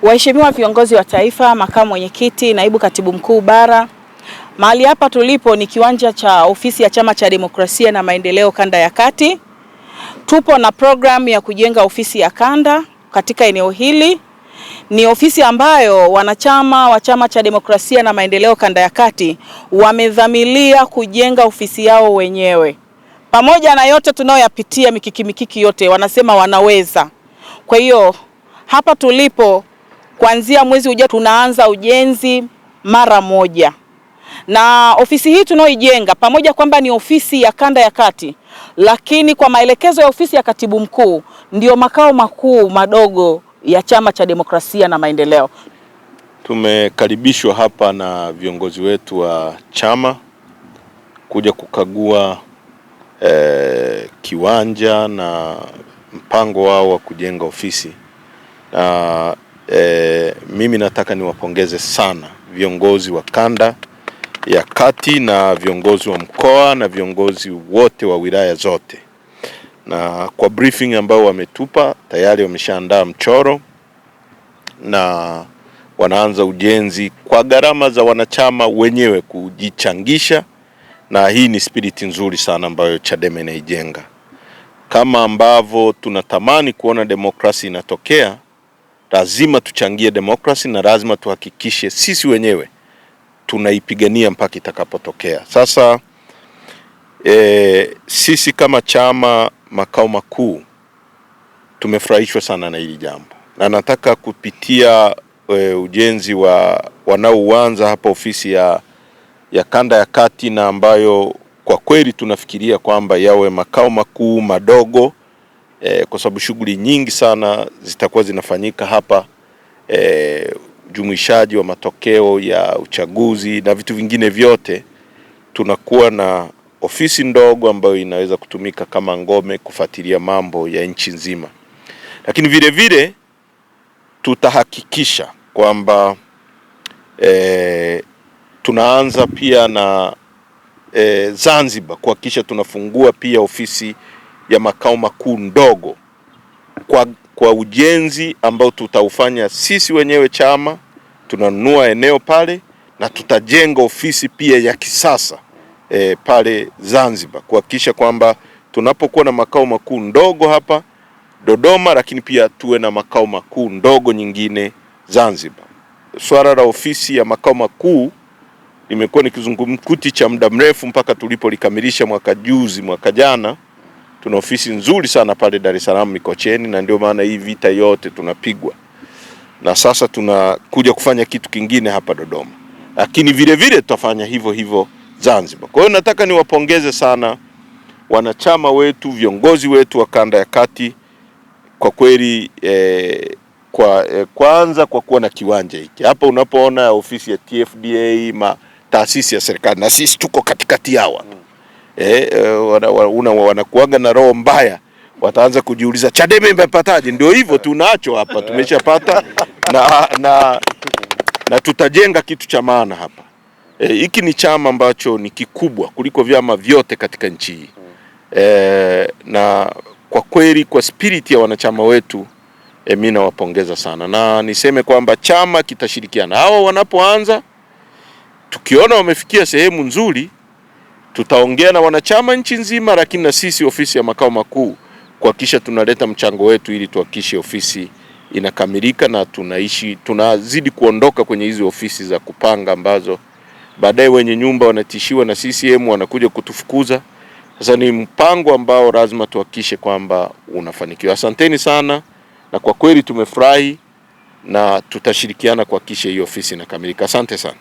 Waheshimiwa viongozi wa taifa, makamu mwenyekiti, naibu katibu mkuu bara, mahali hapa tulipo ni kiwanja cha ofisi ya Chama cha Demokrasia na Maendeleo Kanda ya Kati. Tupo na programu ya kujenga ofisi ya kanda katika eneo hili. Ni ofisi ambayo wanachama wa Chama cha Demokrasia na Maendeleo Kanda ya Kati wamedhamiria kujenga ofisi yao wenyewe. Pamoja na yote tunayoyapitia, mikiki yote, wanasema wanaweza. Kwa hiyo hapa tulipo, kuanzia mwezi ujao tunaanza ujenzi mara moja. Na ofisi hii tunaoijenga, pamoja kwamba ni ofisi ya Kanda ya Kati, lakini kwa maelekezo ya ofisi ya katibu mkuu ndio makao makuu madogo ya Chama cha Demokrasia na Maendeleo. Tumekaribishwa hapa na viongozi wetu wa chama kuja kukagua kiwanja na mpango wao wa kujenga ofisi. Na mimi nataka niwapongeze sana viongozi wa Kanda ya Kati na viongozi wa mkoa na viongozi wote wa wilaya zote. Na kwa briefing ambao wametupa, tayari wameshaandaa mchoro na wanaanza ujenzi kwa gharama za wanachama wenyewe kujichangisha, na hii ni spirit nzuri sana ambayo Chadema inaijenga. Kama ambavyo tunatamani kuona demokrasi inatokea, lazima tuchangie demokrasi na lazima tuhakikishe sisi wenyewe tunaipigania mpaka itakapotokea. Sasa sisi kama chama makao makuu tumefurahishwa sana na hili jambo, na nataka kupitia ujenzi wanaoanza hapa ofisi ya Kanda ya Kati, na ambayo kwa kweli tunafikiria kwamba yawe makao makuu madogo, kwa sababu shughuli nyingi sana zitakuwa zinafanyika hapa, jumuishaji wa matokeo ya uchaguzi na vitu vingine vyote. Tunakuwa na ofisi ndogo ambayo inaweza kutumika kama ngome kufuatilia mambo ya nchi nzima, lakini vile vile tutahakikisha kwamba tunaanza pia na Zanzibar kuhakikisha tunafungua pia ofisi ya makao makuu ndogo kwa ujenzi ambao tutaufanya sisi wenyewe chama. Tunanunua eneo pale na tutajenga ofisi pia ya kisasa pale Zanzibar kuhakikisha kwamba tunapokuwa na makao makuu ndogo hapa Dodoma, lakini pia tuwe na makao makuu ndogo nyingine Zanzibar. Swala la ofisi ya makao makuu limekuwa ni kizungumkuti cha muda mrefu mpaka tulipolikamilisha mwaka jana. Tuna ofisi nzuri sana pale Dar es Salaam Mikocheni, na ndio maana hii vita yote tunapigwa. Na sasa tunakuja kufanya kitu kingine hapa Dodoma, lakini vile vile tutafanya hivyo Zanzibar. Kwa hiyo nataka niwapongeze sana wanachama wetu, viongozi wetu wa Kanda ya Kati, kwa kweli kwanza kwa kuwa na kiwanja hiki. Hapa unapoona ofisi ya TFDA, taasisi ya serikali, na sisi tuko katikati yao. Wanakuaga na roho mbaya, wataanza kujiuliza Chadema imepataje? Ndio hivyo tunacho hapa, tumeshapata na tutajenga kitu cha maana hapa. Hiki ni chama ambacho ni kikubwa kuliko vyama vyote katika nchi hii. Na kwa kweli kwa spirit ya wanachama wetu, mimi nawapongeza sana, na niseme kwamba chama kitashirikiana. Hao wanapoanza, tukiona wamefikia sehemu nzuri, tutaongea na wanachama nchi nzima, lakini na sisi ofisi ya makao makuu kuhakikisha tunaleta mchango wetu ili tuhakikishe ofisi inakamilika, na tunazidi kuondoka kwenye hizo ofisi za kupanga ambazo baadaye wenye nyumba wanatishiwa na CCM wanakuja kutufukuza. Sasa ni mpango ambao lazima tuhakikishe kwamba unafanikiwa. Asanteni sana, na kwa kweli tumefurahi na tutashirikiana kuhakikisha hiyo ofisi inakamilika. Asante sana.